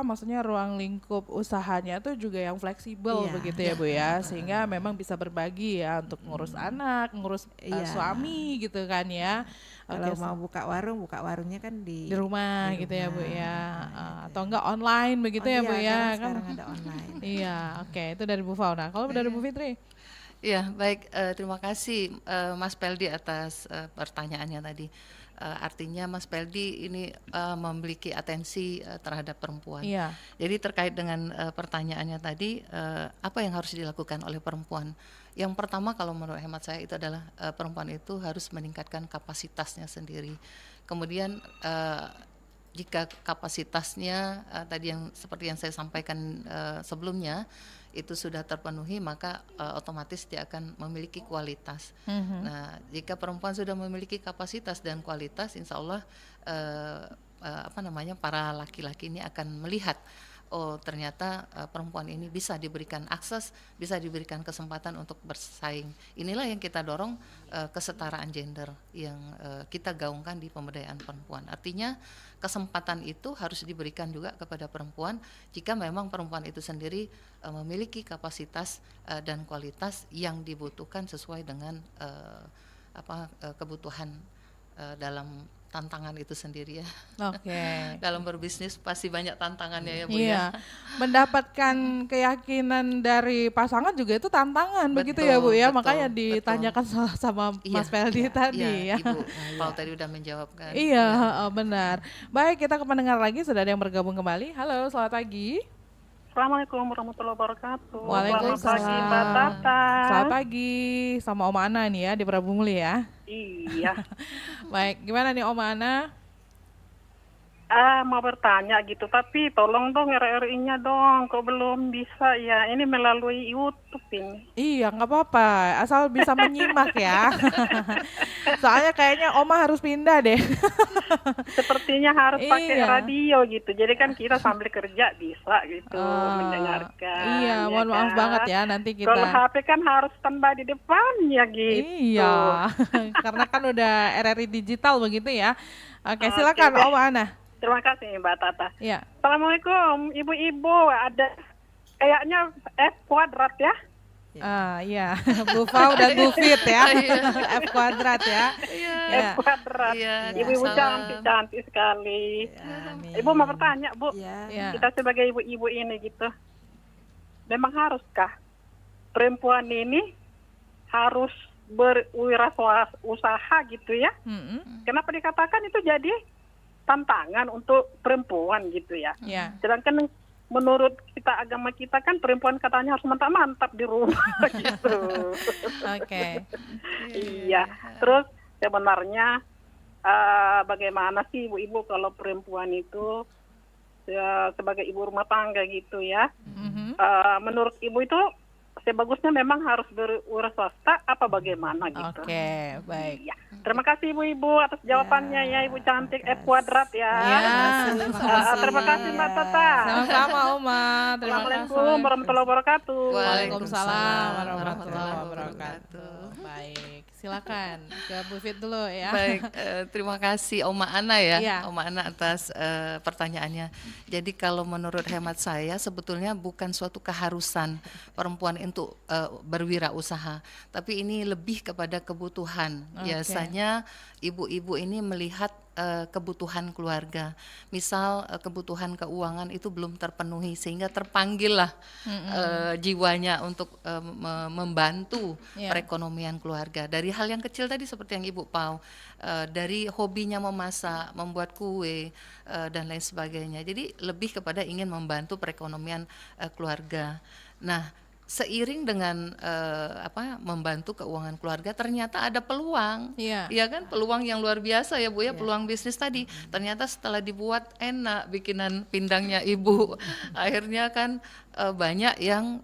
maksudnya ruang lingkup usahanya tuh juga yang fleksibel Iya, begitu ya Bu ya, sehingga memang bisa berbagi ya untuk ngurus anak, ngurus Iya. suami gitu kan ya. Kalau Oke, mau buka warungnya kan di rumah di gitu ya Bu rumah, ya. gitu. Atau enggak online begitu ya Bu ya kan. Sekarang ada online. Iya, oke, itu dari Bu Fauna. Kalau dari Bu Fitri? Ya, baik. Terima kasih Mas Peldi atas pertanyaannya tadi. Artinya Mas Peldi ini memiliki atensi terhadap perempuan. Iya. Jadi terkait dengan pertanyaannya tadi, apa yang harus dilakukan oleh perempuan? Yang pertama kalau menurut hemat saya itu adalah perempuan itu harus meningkatkan kapasitasnya sendiri. Kemudian jika kapasitasnya tadi yang seperti yang saya sampaikan sebelumnya itu sudah terpenuhi, maka otomatis dia akan memiliki kualitas. Nah, jika perempuan sudah memiliki kapasitas dan kualitas, insya Allah para laki-laki ini akan melihat, oh ternyata perempuan ini bisa diberikan akses, bisa diberikan kesempatan untuk bersaing. Inilah yang kita dorong, kesetaraan gender yang kita gaungkan di pemberdayaan perempuan. Artinya kesempatan itu harus diberikan juga kepada perempuan jika memang perempuan itu sendiri memiliki kapasitas dan kualitas yang dibutuhkan sesuai dengan kebutuhan dalam tantangan itu sendiri ya. Oke. Dalam berbisnis pasti banyak tantangannya ya Bu Iya, ya. mendapatkan keyakinan dari pasangan juga itu tantangan begitu ya Bu ya, Betul, makanya betul. ditanyakan sama Mas Iya, Peldi tadi ya. Ibu Paul tadi udah menjawabkan. Iya, benar. Baik, kita ke pendengar lagi, sudah ada yang bergabung kembali. Halo, selamat pagi. Assalamualaikum warahmatullahi wabarakatuh. Waalaikumsalam. Selamat pagi Mbak Tata. Selamat pagi, sama Oma Ana nih ya di Prabu Muli ya. Iya. Baik, gimana nih Oma Ana? Mau bertanya gitu, tapi tolong dong RRI-nya dong, kok belum bisa ya? Ini melalui YouTube ini. Iya, nggak apa-apa, asal bisa menyimak ya. Soalnya kayaknya Oma harus pindah deh. Sepertinya harus pakai Iya. radio gitu. Jadi kan kita sambil kerja bisa gitu mendengarkan. Iya, ya mohon maaf kan? banget ya nanti kita. Kalau HP kan harus standby di depannya gitu. Iya, karena kan udah RRI digital begitu ya. Oke, Oke, silakan deh. Om Ana. Terima kasih Mbak Tata. Iya. Assalamualaikum ibu-ibu, ada kayaknya F kuadrat ya. Iya, Bu Fau dan Bu Fit ya. F kuadrat ya. Iya. F kuadrat. Iya, Ibu-ibu salam. cantik sekali. Amin. Ibu mau bertanya Bu, Ya. Iya. kita sebagai ibu-ibu ini gitu, memang haruskah perempuan ini harus berwirausaha gitu ya? Kenapa dikatakan itu jadi tantangan untuk perempuan gitu ya? Iya. Sedangkan menurut kita agama kita kan perempuan katanya harus mantap-mantap di rumah gitu. Oke. Iya. Terus sebenarnya bagaimana sih ibu-ibu kalau perempuan itu ya, sebagai ibu rumah tangga gitu ya? Menurut ibu itu sebagusnya memang harus berwirausaha apa bagaimana gitu? Oke, baik. Iya. Terima kasih ibu-ibu atas jawabannya ya, ibu cantik F kuadrat ya. Ya, Terima kasih Mbak Tata. sama-sama Oma. Terima Assalamualaikum kasih. warahmatullahi wabarakatuh. Waalaikumsalam warahmatullahi wabarakatuh. Baik, silakan ke Bu Fit dulu ya. Baik, terima kasih Oma Ana ya, Iya. Oma Ana atas pertanyaannya. Jadi kalau menurut hemat saya sebetulnya bukan suatu keharusan perempuan untuk berwirausaha, tapi ini lebih kepada kebutuhan. Biasanya ibu-ibu ini melihat kebutuhan keluarga, misal kebutuhan keuangan itu belum terpenuhi sehingga terpanggillah jiwanya untuk membantu perekonomian keluarga dari hal yang kecil tadi seperti yang Ibu Pau, dari hobinya memasak, membuat kue dan lain sebagainya. Jadi lebih kepada ingin membantu perekonomian keluarga. Nah, seiring dengan membantu keuangan keluarga ternyata ada peluang. Iya. Ya kan, peluang yang luar biasa ya Bu ya, peluang bisnis tadi. Ternyata setelah dibuat enak bikinan pindangnya Ibu. Akhirnya kan banyak yang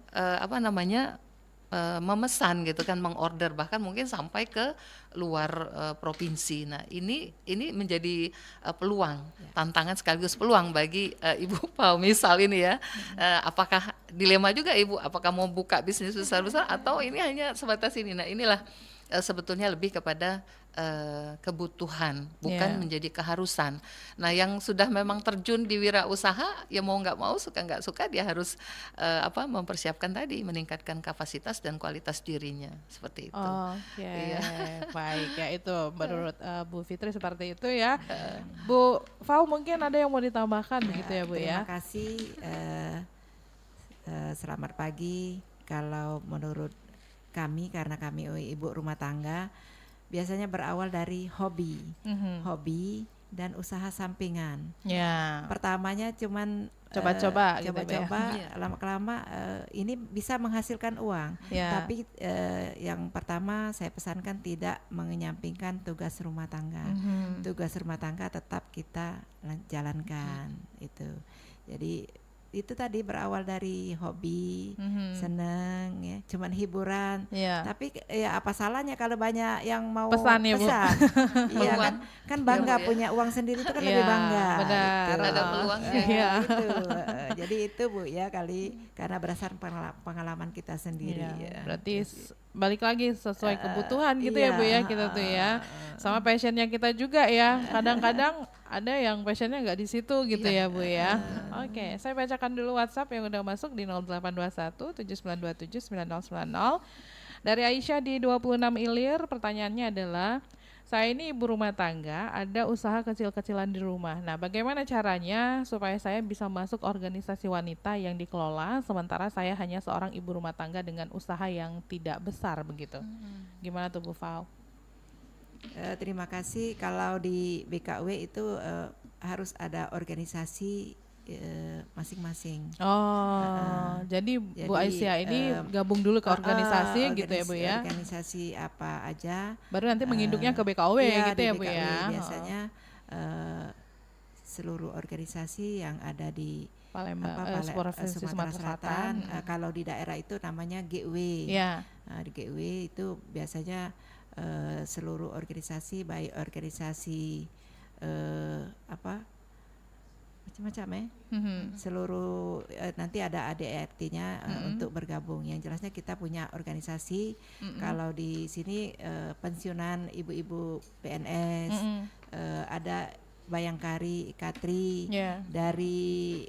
memesan gitu kan, mengorder, bahkan mungkin sampai ke luar provinsi. Nah, ini menjadi peluang, tantangan sekaligus peluang bagi Ibu Pau misal ini ya. Apakah dilema juga Ibu, apakah mau buka bisnis besar-besar atau ini hanya sebatas ini. Nah, inilah sebetulnya lebih kepada kebutuhan, bukan menjadi keharusan. Nah, yang sudah memang terjun di wirausaha, ya mau nggak mau, suka nggak suka, dia harus mempersiapkan tadi, meningkatkan kapasitas dan kualitas dirinya, seperti itu. Iya. Baik ya, itu menurut Bu Fitri seperti itu ya. Bu Fau mungkin ada yang mau ditambahkan begitu ya Bu ya? Terima kasih. Selamat pagi. Kalau menurut kami, karena kami ibu rumah tangga, biasanya berawal dari hobi dan usaha sampingan. Ya. Pertamanya cuman coba-coba, lama-lama ini bisa menghasilkan uang. Tapi yang pertama saya pesankan tidak menyampingkan tugas rumah tangga. Tugas rumah tangga tetap kita jalankan itu. Jadi itu tadi berawal dari hobi, seneng ya, cuman hiburan. Tapi ya apa salahnya kalau banyak yang mau pesan ya Bu? Iya kan bangga punya uang sendiri itu kan lebih bangga. Benar. Gitu. Ada peluangnya. Gitu. Jadi itu Bu ya, karena berdasarkan pengalaman kita sendiri. Ya. Berarti balik lagi sesuai kebutuhan gitu ya Bu ya, kita tuh ya. Sama passionnya kita juga ya. Kadang-kadang ada yang passionnya nggak di situ gitu ya Bu ya. Oke, saya bacakan dulu WhatsApp yang udah masuk di 0821 7927 9090. Dari Aisyah di 26 Ilir, pertanyaannya adalah, saya ini ibu rumah tangga, ada usaha kecil-kecilan di rumah. Nah, bagaimana caranya supaya saya bisa masuk organisasi wanita yang dikelola, sementara saya hanya seorang ibu rumah tangga dengan usaha yang tidak besar begitu? Gimana tuh Bu Fau? Terima kasih. Kalau di BKW itu harus ada organisasi masing-masing. Jadi Bu Aisyah ini gabung dulu ke organisasi gitu ya Bu ya? Organisasi apa aja. Baru nanti menginduknya ke BKW gitu ya Bu ya? Biasanya seluruh organisasi yang ada di Palembang, Sumatera Selatan. Kalau di daerah itu namanya GW. Di GW itu biasanya seluruh organisasi, baik organisasi macam-macam ya. Seluruh nanti ada ADRT-nya untuk bergabung. Yang jelasnya kita punya organisasi. Kalau di sini pensiunan ibu-ibu PNS, ada Bayangkari, Ikatri, dari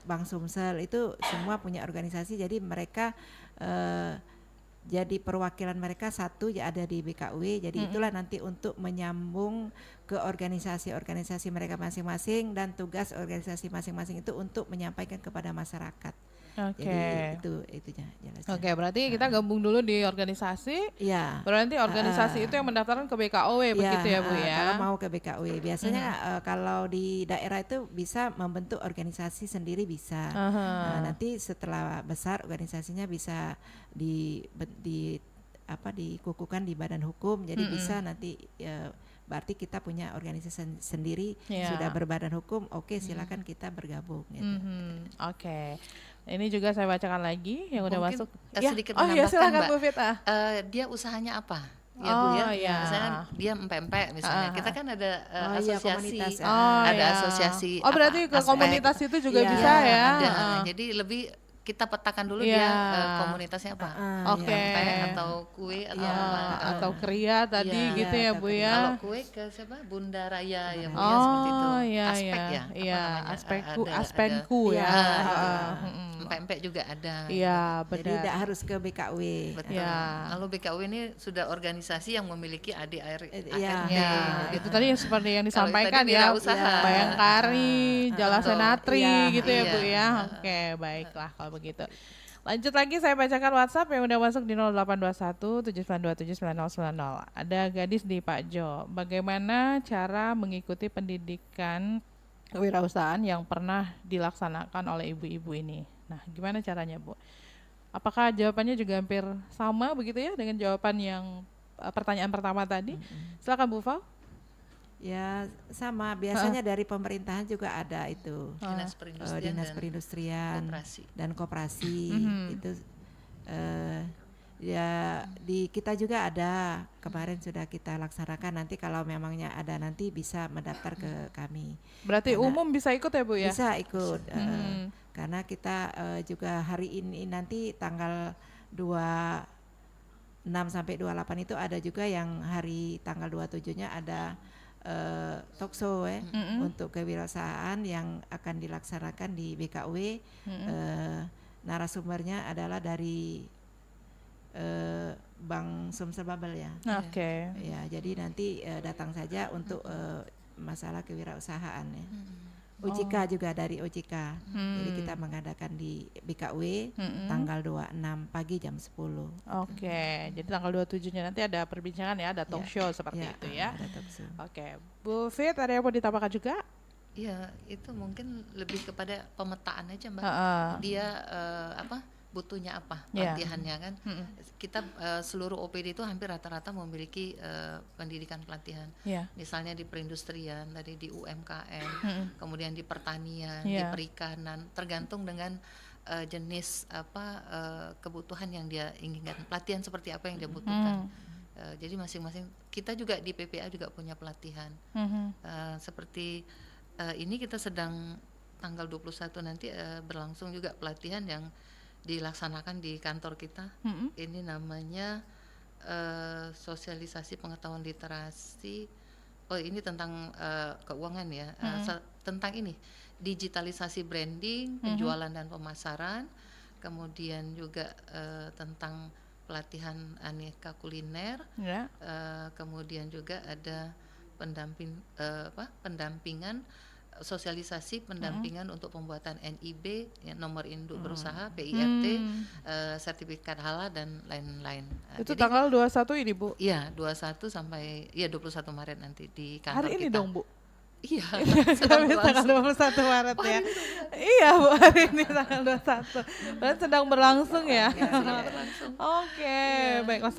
Bank Sumsel, itu semua punya organisasi. Jadi mereka jadi perwakilan mereka satu ya ada di BKW. Jadi itulah nanti untuk menyambung ke organisasi-organisasi mereka masing-masing, dan tugas organisasi masing-masing itu untuk menyampaikan kepada masyarakat. Jadi itunya jelasnya. Berarti kita gabung dulu di organisasi. Iya. Berarti organisasi itu yang mendaftarkan ke BKW begitu ya Bu ya? Kalau mau ke BKW biasanya kalau di daerah itu bisa membentuk organisasi sendiri bisa. Nanti setelah besar organisasinya bisa dikukuhkan di badan hukum. Jadi bisa nanti berarti kita punya organisasi sendiri, sudah berbadan hukum, silakan kita bergabung gitu. Ini juga saya bacakan lagi yang udah masuk. Sedikit menambahkan silakan, Mbak. Bu Fita. Dia usahanya apa? Ya Bu ya. Misalnya dia empek-empek misalnya. Kita kan ada asosiasi. Ada asosiasi. Berarti ke komunitas itu juga bisa ya. Ada. Jadi lebih kita petakan dulu dia komunitasnya apa. Atau kue atau apa. Atau kria tadi gitu ya Bu ya. Kalau kue ke siapa? Bunda Raya ya Bu ya, seperti itu. Aspek ya. Iya, aspekku ya. Empek-empek juga ada. Iya, benar. Jadi tidak harus ke BKW. Betul. Kalau BKW ini sudah organisasi yang memiliki ADART. Itu tadi seperti yang disampaikan ya. Bayangkari, Jala Senatri gitu ya Bu ya. Oke, baiklah kalau begitu. Lanjut lagi, saya bacakan WhatsApp yang udah masuk di 0821 7927 9090. Ada gadis di Pak Jo. Bagaimana cara mengikuti pendidikan kewirausahaan yang pernah dilaksanakan oleh ibu-ibu ini? Nah, gimana caranya Bu? Apakah jawabannya juga hampir sama begitu ya dengan jawaban yang pertanyaan pertama tadi? Silakan Bu Fau. Ya sama, biasanya dari pemerintahan juga ada itu Dinas Perindustrian dinas dan perindustrian koperasi. dan koperasi itu ya di kita juga ada, kemarin sudah kita laksanakan, nanti kalau memangnya ada nanti bisa mendaftar ke kami. Berarti Karena umum bisa ikut ya Bu ya? bisa ikut karena kita juga hari ini nanti tanggal 26 sampai 28 itu ada juga yang hari tanggal 27-nya ada talkshow untuk kewirausahaan yang akan dilaksanakan di BKW. Narasumbernya adalah dari Bank Sumsel Babel ya. Oke. Ya, jadi nanti datang saja untuk masalah kewirausahaan ya. OJK juga dari OJK. Jadi kita mengadakan di BKW tanggal 26 pagi jam 10. Oke, jadi tanggal 27-nya nanti ada perbincangan ya, ada talk show seperti itu ya. Ada talk show. Oke, Bu Fit ada yang mau ditambahkan juga? Iya, itu mungkin lebih kepada pemetaan aja Mbak. Dia butuhnya apa pelatihannya kan. Kita seluruh OPD itu hampir rata-rata memiliki pendidikan pelatihan. Misalnya di perindustrian, tadi di UMKM, kemudian di pertanian, di perikanan, tergantung dengan jenis kebutuhan yang dia inginkan. Pelatihan seperti apa yang dia butuhkan. Jadi masing-masing, kita juga di PPA juga punya pelatihan. Seperti ini kita sedang tanggal 21 nanti berlangsung juga pelatihan yang dilaksanakan di kantor kita. Ini namanya sosialisasi pengetahuan literasi. Oh ini tentang keuangan ya. Tentang ini digitalisasi branding, penjualan dan pemasaran. Kemudian juga tentang pelatihan aneka kuliner. Kemudian juga ada pendampingan sosialisasi pendampingan untuk pembuatan NIB, ya, nomor induk berusaha, PIRT, sertifikat halal dan lain-lain. Itu Jadi, tanggal 21 ini Bu? Iya, 21 sampai 21 Maret nanti di kantor hari ini kita. dong Bu? Iya, tanggal 21 Maret ya. Iya Bu, hari ini tanggal 21. Berarti sedang berlangsung ya. Oke, baiklah.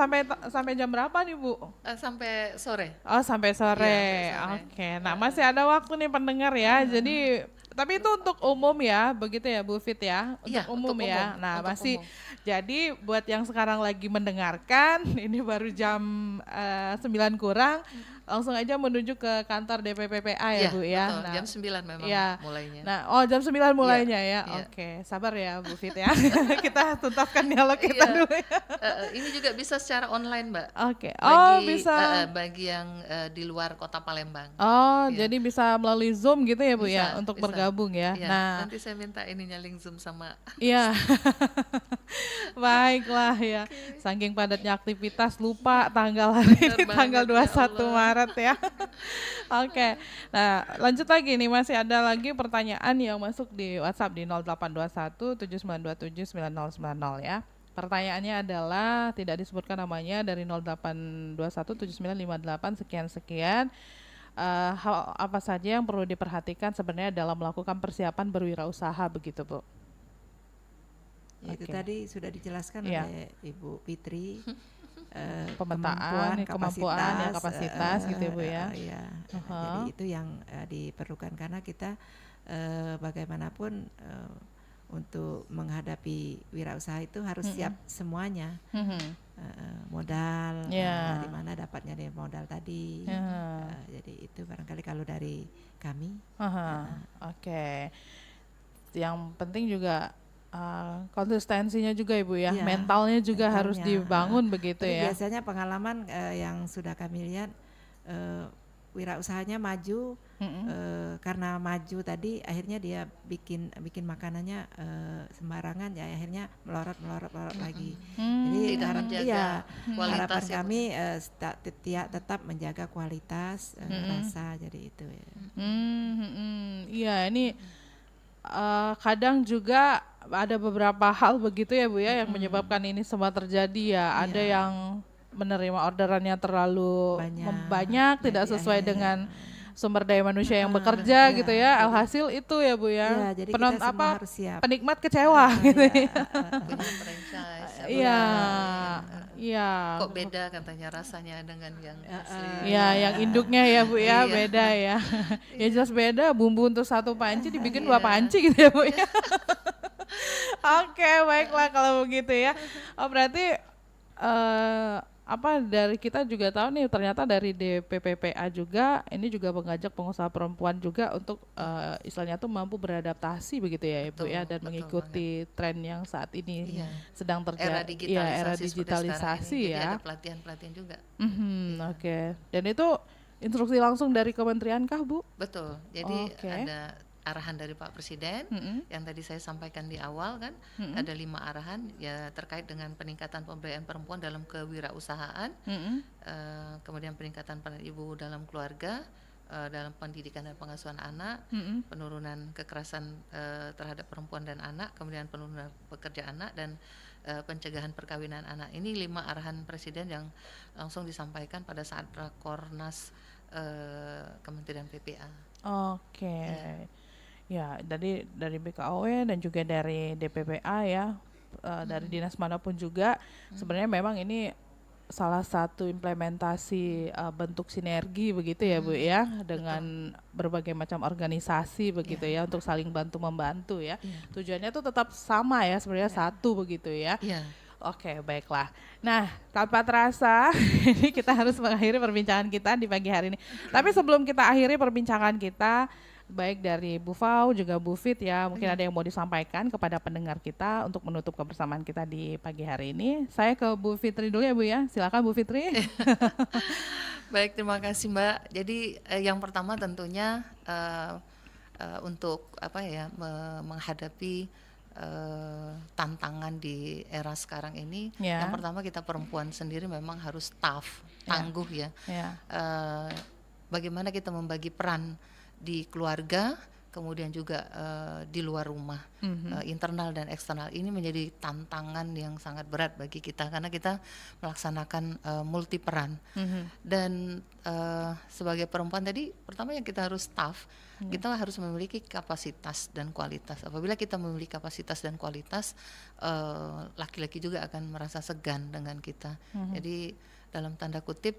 Sampai jam berapa nih Bu? Sampai sore. Oh, sampai sore. Oke. Nah, masih ada waktu nih pendengar ya. Jadi tapi itu untuk umum ya, begitu ya Bu Fit ya? Untuk umum ya. Nah, masih jadi buat yang sekarang lagi mendengarkan, ini baru jam 9 kurang. Langsung aja menuju ke kantor DPPPA ya Bu ya. Betul. Nah, Jam 9 memang mulainya. Nah, jam 9 mulainya ya. Oke, sabar ya Bu Fit ya. Kita tuntaskan dialog kita dulu ya. Ini juga bisa secara online Mbak. Oke. Bisa bagi yang di luar kota Palembang. Jadi bisa melalui Zoom gitu ya Bu ya untuk bergabung ya. Nah, nanti saya minta ininya link Zoom sama. Iya. Baiklah ya. Saking padatnya aktivitas lupa tanggal hari ini tanggal 21 Maret ya. Oke. Nah, lanjut lagi nih, masih ada lagi pertanyaan yang masuk di WhatsApp di 0821 7927 9090 ya. Pertanyaannya adalah tidak disebutkan namanya dari 0821 7958 sekian-sekian. Hal apa saja yang perlu diperhatikan sebenarnya dalam melakukan persiapan berwirausaha begitu Bu? Itu tadi sudah dijelaskan oleh Ibu Fitri. Pemetaan, kemampuan, kapasitas gitu ya Bu ya. Jadi itu yang diperlukan karena kita bagaimanapun untuk menghadapi wirausaha itu harus siap semuanya. Modal, dari mana dapatnya dari modal tadi. Jadi itu barangkali kalau dari kami. Oke. Yang penting juga konsistensinya juga Ibu ya, mentalnya juga harus dibangun begitu ya. Biasanya pengalaman yang sudah kami lihat wirausahanya maju karena maju tadi akhirnya dia bikin makanannya sembarangan ya, akhirnya melorot lagi. Jadi harapan kami tetap menjaga kualitas rasa, jadi itu ya. Iya, ini kadang juga ada beberapa hal begitu ya Bu ya yang menyebabkan ini semua terjadi ya. Ada yang menerima orderannya terlalu banyak tidak sesuai dengan sumber daya manusia yang bekerja gitu ya. Alhasil itu ya Bu ya. Iya, jadi kita semua harus siap. Penikmat kecewa gitu ya. Punya franchise. Iya. Iya. Kok beda katanya rasanya dengan yang asli. Iya, yang induknya ya Bu ya, Iya. beda ya. Ya jelas beda, bumbu untuk satu panci dibikin 2 panci gitu ya Bu ya. Oke, baiklah kalau begitu ya. Oh berarti dari kita juga tahu nih ternyata dari DPPPA juga ini juga mengajak pengusaha perempuan juga untuk istilahnya tuh mampu beradaptasi begitu ya Ibu ya, dan Betul mengikuti tren yang saat ini Iya. sedang Era terjadi. digitalisasi, Iya, era seperti digitalisasi sekarang ini. Jadi ya. ada pelatihan-pelatihan juga. Oke. Dan itu instruksi langsung dari kementerian kah Bu? Betul. Jadi Oke. ada arahan dari Pak Presiden yang tadi saya sampaikan di awal kan, ada 5 arahan ya terkait dengan peningkatan pemberdayaan perempuan dalam kewirausahaan, kemudian peningkatan peran ibu dalam keluarga, dalam pendidikan dan pengasuhan anak, penurunan kekerasan terhadap perempuan dan anak, kemudian penurunan pekerja anak dan pencegahan perkawinan anak. Ini 5 arahan Presiden yang langsung disampaikan pada saat Rakornas Kementerian PPA. Oke. Ya, dari BKOW dan juga dari DPPA ya, dari dinas manapun juga, sebenarnya memang ini salah satu implementasi bentuk sinergi begitu ya Bu ya, dengan berbagai macam organisasi begitu ya, untuk saling bantu membantu ya. Tujuannya tuh tetap sama ya, sebenarnya satu begitu ya. Oke, baiklah. Nah, tanpa terasa ini kita harus mengakhiri perbincangan kita di pagi hari ini. Tapi sebelum kita akhiri perbincangan kita, baik dari Bu Fau juga Bu Fit ya, mungkin ada yang mau disampaikan kepada pendengar kita untuk menutup kebersamaan kita di pagi hari ini. Saya ke Bu Fitri dulu ya Bu ya, silakan Bu Fitri. Baik, terima kasih Mbak. Jadi yang pertama tentunya untuk menghadapi tantangan di era sekarang ini, yang pertama kita perempuan sendiri memang harus tough, tangguh ya. Bagaimana kita membagi peran di keluarga, kemudian juga di luar rumah, internal dan eksternal. Ini menjadi tantangan yang sangat berat bagi kita karena kita melaksanakan multi peran. Dan sebagai perempuan tadi, pertama yang kita harus tough, kita harus memiliki kapasitas dan kualitas. Apabila kita memiliki kapasitas dan kualitas, laki-laki juga akan merasa segan dengan kita. Jadi dalam tanda kutip,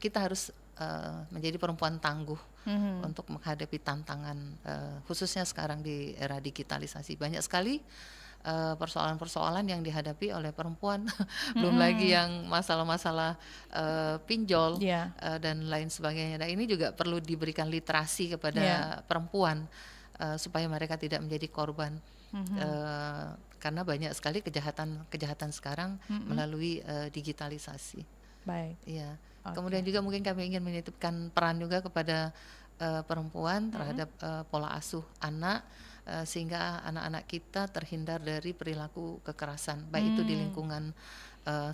kita harus menjadi perempuan tangguh untuk menghadapi tantangan, khususnya sekarang di era digitalisasi. Banyak sekali persoalan-persoalan yang dihadapi oleh perempuan, belum lagi yang masalah-masalah pinjol dan lain sebagainya. Dan ini juga perlu diberikan literasi kepada perempuan supaya mereka tidak menjadi korban, karena banyak sekali kejahatan sekarang melalui digitalisasi. Baik. Iya. Kemudian juga mungkin kami ingin menitipkan peran juga kepada perempuan terhadap pola asuh anak, sehingga anak-anak kita terhindar dari perilaku kekerasan, baik itu di lingkungan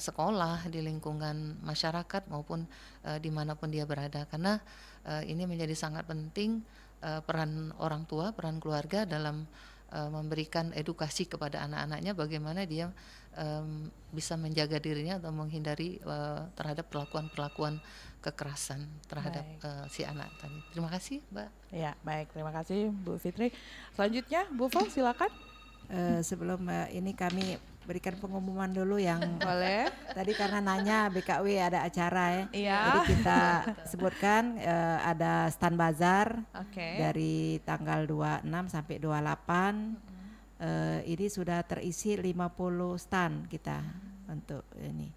sekolah, di lingkungan masyarakat maupun dimanapun dia berada, karena ini menjadi sangat penting peran orang tua, peran keluarga dalam memberikan edukasi kepada anak-anaknya bagaimana dia bisa menjaga dirinya atau menghindari terhadap perlakuan-perlakuan kekerasan terhadap si anak tadi. Terima kasih Mbak. Ya, baik, terima kasih Bu Fitri. Selanjutnya Bu Fau silakan. Sebelum ini kami berikan pengumuman dulu yang boleh. Tadi karena nanya BKW ada acara ya. Iya. Jadi kita sebutkan ada stand bazar Oke. dari tanggal 26 sampai 28. Ini sudah terisi 50 stand kita untuk ini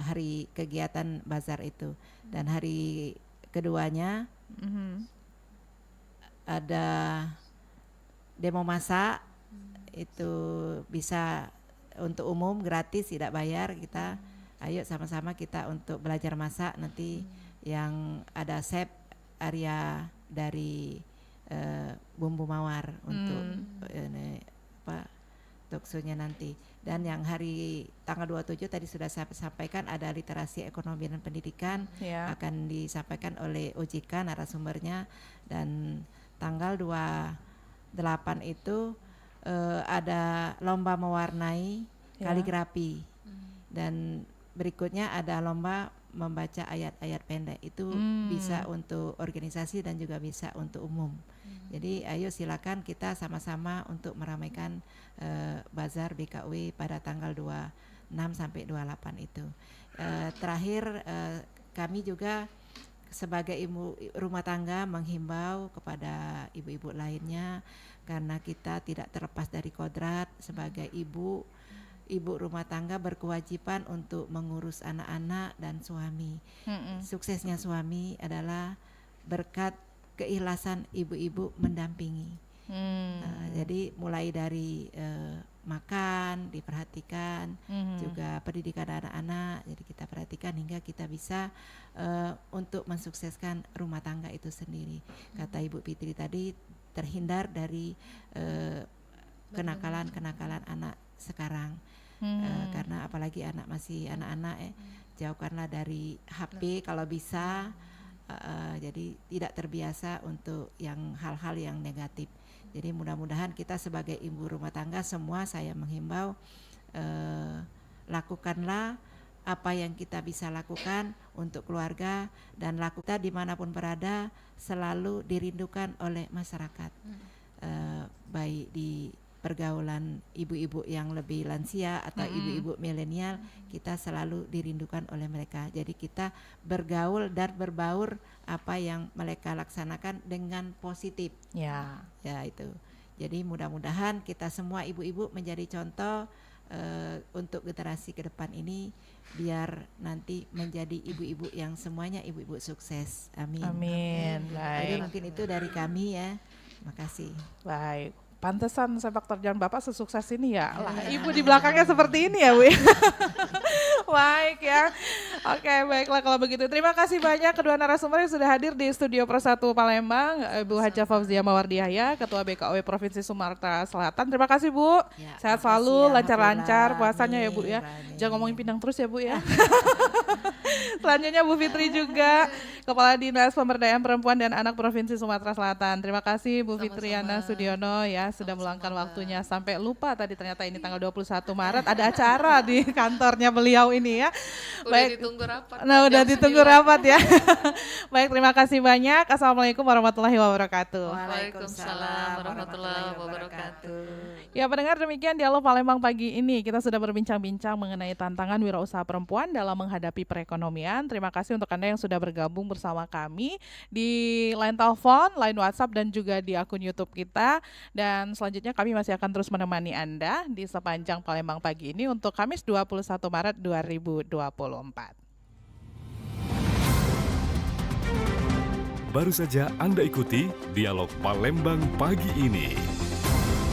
hari kegiatan bazar itu. Dan hari keduanya ada demo masak, itu bisa untuk umum gratis tidak bayar. Kita ayo sama-sama kita untuk belajar masak. Nanti yang ada chef Arya dari bumbu mawar untuk talkshow-nya nanti. Dan yang hari tanggal 27 tadi sudah saya sampaikan ada literasi ekonomi dan pendidikan, akan disampaikan oleh OJK narasumbernya. Dan tanggal 28 itu ada lomba mewarnai kaligrafi, dan berikutnya ada lomba membaca ayat-ayat pendek. Itu bisa untuk organisasi dan juga bisa untuk umum. Jadi ayo silakan kita sama-sama untuk meramaikan bazar BKW pada tanggal 26 sampai 28 itu. Terakhir kami juga sebagai ibu rumah tangga menghimbau kepada ibu-ibu lainnya, karena kita tidak terlepas dari kodrat sebagai ibu rumah tangga berkewajiban untuk mengurus anak-anak dan suami. Suksesnya suami adalah berkat keikhlasan ibu-ibu mendampingi. Jadi mulai dari makan diperhatikan, juga pendidikan anak-anak, jadi kita perhatikan hingga kita bisa untuk mensukseskan rumah tangga itu sendiri. Kata Ibu Fitri tadi, terhindar dari kenakalan-kenakalan anak sekarang. Karena apalagi anak masih anak-anak, jauhkanlah dari HP kalau bisa. Jadi tidak terbiasa untuk yang hal-hal yang negatif. Jadi mudah-mudahan kita sebagai ibu rumah tangga semua, saya menghimbau lakukanlah apa yang kita bisa lakukan untuk keluarga, dan lakukan dimanapun berada selalu dirindukan oleh masyarakat. Baik di pergaulan ibu-ibu yang lebih lansia atau ibu-ibu milenial, kita selalu dirindukan oleh mereka. Jadi kita bergaul dan berbaur apa yang mereka laksanakan dengan positif. Ya itu. Jadi mudah-mudahan kita semua ibu-ibu menjadi contoh untuk generasi ke depan ini, biar nanti menjadi ibu-ibu yang semuanya ibu-ibu sukses. Amin. Amin. Jadi Baik. mungkin itu dari kami ya. Makasih. Baik. Pantesan sepak terjang Bapak sesukses ini ya. Lah, Ibu di belakangnya seperti ini ya, Bu. Baik ya. Oke, baiklah kalau begitu. Terima kasih banyak kedua narasumber yang sudah hadir di Studio Pro 1 Palembang. Ibu Haja Fauzia Mawardiahya, Ketua BKW Provinsi Sumatera Selatan. Terima kasih, Bu. Ya, Sehat makasih selalu, ya, lancar-lancar Alhamdulillah. puasanya ya, Bu ya. Amin. Jangan ngomongin Pinang terus ya, Bu ya. Selanjutnya Bu Fitri juga, Kepala Dinas Pemberdayaan Perempuan dan Anak Provinsi Sumatera Selatan. Terima kasih Bu Fitriana Sudiono ya, sudah meluangkan waktunya. Sampai lupa tadi ternyata ini tanggal 21 Maret ada acara di kantornya beliau ini ya. Udah ditunggu rapat. Nah, udah Jam ditunggu 9. rapat ya. Baik, terima kasih banyak. Assalamualaikum warahmatullahi wabarakatuh. Waalaikumsalam warahmatullahi wabarakatuh. Ya, pendengar, demikian dialog Palembang pagi ini. Kita sudah berbincang-bincang mengenai tantangan wirausaha perempuan dalam menghadapi perekonomian. Terima kasih untuk Anda yang sudah bergabung bersama kami di line telepon, line WhatsApp, dan juga di akun YouTube kita. Dan selanjutnya kami masih akan terus menemani Anda di sepanjang Palembang pagi ini untuk Kamis 21 Maret 2024. Baru saja Anda ikuti dialog Palembang pagi ini.